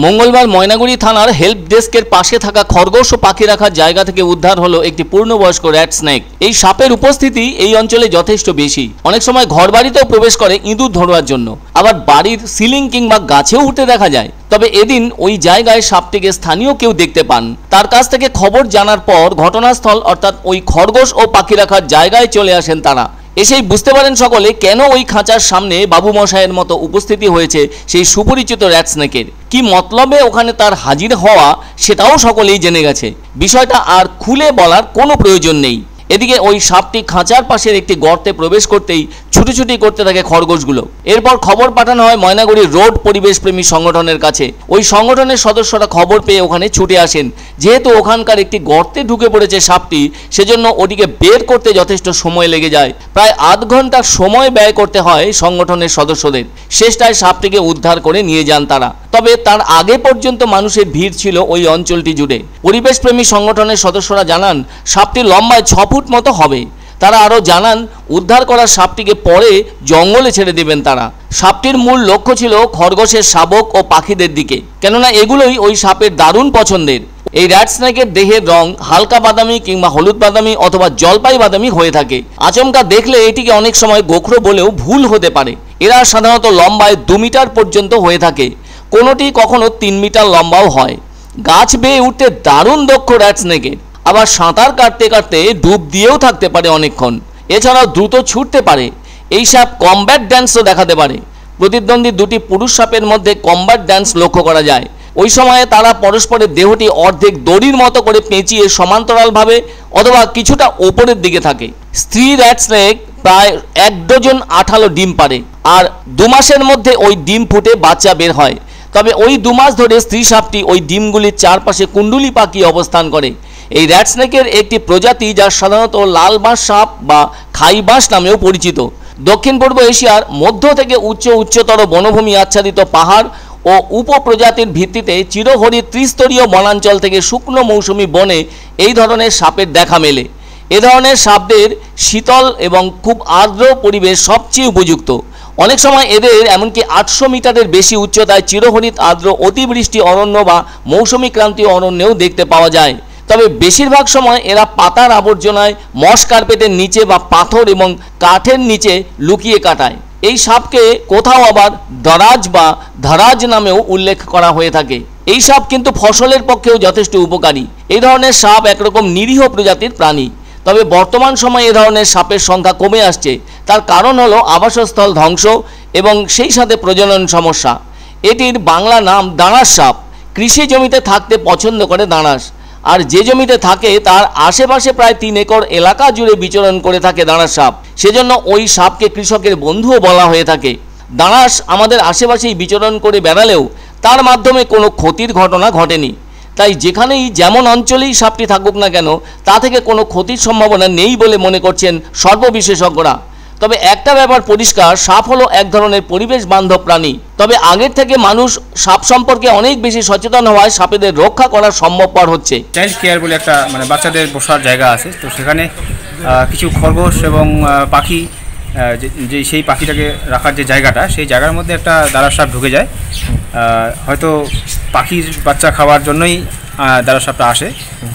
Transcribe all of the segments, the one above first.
মঙ্গলবার ময়নাগুড়ি থানার হেল্প ডেস্কের পাশে থাকা খরগোশ ও পাখি রাখার জায়গা থেকে উদ্ধার হলো একটি পূর্ণবয়স্ক র্যাট স্নেক। এই সাপের উপস্থিতি এই অঞ্চলে যথেষ্ট বেশি। অনেক সময় ঘরবাড়িতেও প্রবেশ করে ইঁদুর ধরবার জন্য, আবার বাড়ির সিলিং কিংবা গাছেও উঠতে দেখা যায়। তবে এদিন ওই জায়গায় সাপটিকে স্থানীয় কেউ দেখতে পান। তার কাছ থেকে খবর জানার পর ঘটনাস্থল অর্থাৎ ওই খরগোশ ও পাখি রাখার জায়গায় চলে আসেন তারা। এসেই বুঝতে পারেন সকলে কেন ওই খাঁচার সামনে বাবু মশাইয়ের মতো উপস্থিতি হয়েছে সেই সুপরিচিত র্যাট স্নেকের। কি মতলবে ওখানে তার হাজির হওয়া সেটাও সকলেই জেনে গেছে। বিষয়টা আর খুলে বলার কোনো প্রয়োজন নেই। এদিকে ওই সাপটি খাঁচার পাশের একটি গর্তে প্রবেশ করতেই ছুটোছুটি করতে থাকে খরগোশগুলো। এরপর খবর পাঠানো হয় ময়নাগুড়ি রোড পরিবেশ প্রেমী সংগঠনের কাছে। ওই সংগঠনের সদস্যরা খবর পেয়ে ওখানে ছুটে আসেন। যেহেতু ওখানকার একটি গর্তে ঢুকে পড়েছে সাপটি, সেজন্য ওটিকে বের করতে যথেষ্ট সময় লেগে যায়। প্রায় আধ ঘন্টা সময় ব্যয় করতে হয় সংগঠনের সদস্যদের। শেষটায় সাপটিকে উদ্ধার করে নিয়ে যান তারা। তবে তার আগে পর্যন্ত মানুষের ভিড় ছিল ওই অঞ্চলটি জুড়ে। পরিবেশ প্রেমী সংগঠনের সদস্যরা জানান সাপটি লম্বায় 6 ফুট মতো হবে। তারা আরও জানান উদ্ধার করা সাপটিকে পরে জঙ্গলে ছেড়ে দেবেন তারা। সাপটির মূল লক্ষ্য ছিল খরগোশের শাবক ও পাখিদের দিকে, কেননা এগুলোই ওই সাপের দারুণ পছন্দের। এই র্যাট স্নেকের দেহের রং হালকা বাদামি কিংবা হলুদ বাদামি অথবা জলপাই বাদামি হয়ে থাকে। আচমকা দেখলে এটিকে অনেক সময় গোখরো বলেও ভুল হতে পারে। এরা সাধারণত লম্বায় 2 মিটার পর্যন্ত হয়ে থাকে, কোনোটি কখনো 3 মিটার লম্বাও হয়। গাছ বেয়ে উঠতে দারুণ দক্ষ র্যাট স্নেকের, আবার সাঁতার কাটতে কাটতে ডুব দিয়েও থাকতে পারে অনেকক্ষণ। এছাড়াও দ্রুত ছুটতে পারে। এই সাপ কমব্যাট ড্যান্সও দেখাতে পারে। প্রতিদ্বন্দ্বী দুটি পুরুষ সাপের মধ্যে কমব্যাট ড্যান্স লক্ষ্য করা যায়। ওই সময়ে তারা পরস্পরের দেহটি অর্ধেক দড়ির মতো করে পেঁচিয়ে সমান্তরালভাবে অথবা কিছুটা ওপরের দিকে থাকে। স্ত্রী র্যাট স্নেক প্রায় 1 ডজন আঠালো ডিম পারে, আর 2 মাসের মধ্যে ওই ডিম ফুটে বাচ্চা বের হয়। তবে ওই 2 মাস ধরে স্ত্রী সাপটি ওই ডিমগুলির চারপাশে কুণ্ডুলি পাকিয়ে অবস্থান করে। এই র্যাট স্নেকের একটি প্রজাতি যা সাধারণত লাল বাঁশ সাপ বা খাই বাঁশ নামেও পরিচিত। দক্ষিণ পূর্ব এশিয়ার মধ্য থেকে উচ্চতর বনভূমি আচ্ছাদিত পাহাড় ও উপপ্রজাতির ভিত্তিতে চিরহরিৎ ত্রিস্তরীয় বনাঞ্চল থেকে শুকনো মৌসুমি বনে এই ধরনের সাপের দেখা মেলে। এ ধরনের সাপদের শীতল এবং খুব আর্দ্র পরিবেশ সবচেয়ে উপযুক্ত। অনেক সময় এদের এমনকি 800 মিটারের বেশি উচ্চতায় চিরহরিৎ আর্দ্র অতিবৃষ্টি অরণ্য বা মৌসুমী ক্রান্তীয় অরণ্যেও দেখতে পাওয়া যায়। তবে বেশিরভাগ সময় এরা পাতার আবর্জনায়, মশ কার্পেটের নিচে বা পাথর এবং কাঠের নিচে লুকিয়ে কাটায়। এই সাপকে কোথাও আবার দরাজ বা ধরাজ নামেও উল্লেখ করা হয়ে থাকে। এই সাপ কিন্তু ফসলের পক্ষেও যথেষ্ট উপকারী। এই ধরনের সাপ একরকম নিরীহ প্রজাতির প্রাণী। তবে বর্তমান সময়ে এ ধরনের সাপের সংখ্যা কমে আসছে। তার কারণ হলো আবাসস্থল ধ্বংস এবং সেই সাথে প্রজনন সমস্যা। এটির বাংলা নাম দাঁড়াস সাপ। কৃষি জমিতে থাকতে পছন্দ করে দাঁড়াস, আর যে জমিতে থাকে তার আশেপাশে প্রায় 3 একর এলাকা জুড়ে বিচরণ করে থাকে দাঁড়াস সাপ। সেজন্য ওই সাপকে কৃষকের বন্ধুও বলা হয়ে থাকে। দাঁড়াস আমাদের আশেপাশেই বিচরণ করে বেড়ালেও তার মাধ্যমে কোনো ক্ষতির ঘটনা ঘটেনি। তাই যেখানেই যেমন অঞ্চলেই সাপটি থাকুক না কেন, তা থেকে কোনো ক্ষতির সম্ভাবনা নেই বলে মনে করছেন সর্ববিশেষজ্ঞরা। তবে একটা ব্যাপার পরিষ্কার, সাপ হলো এক ধরনের পরিবেশ বান্ধব প্রাণী। তবে আগের থেকে মানুষ সাপ সম্পর্কে অনেক বেশি সচেতন হওয়ায় সাপেদের রক্ষা করা সম্ভবপর হচ্ছে। চাইল্ড কেয়ার বলে একটা বাচ্চাদের বসার জায়গা আছে, তো সেখানে কিছু খরগোশ এবং পাখি, যে সেই পাখিটাকে রাখার যে জায়গাটা, সেই জায়গার মধ্যে একটা দাঁড়াস সাপ ঢুকে যায়। হয়তো পাখির বাচ্চা খাওয়ার জন্যই দাঁড়াস সাপটা আসে।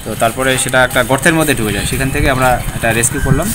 তো তারপরে সেটা একটা গর্তের মধ্যে ঢুকে যায়। সেখান থেকে আমরা একটা রেস্কিউ করলাম।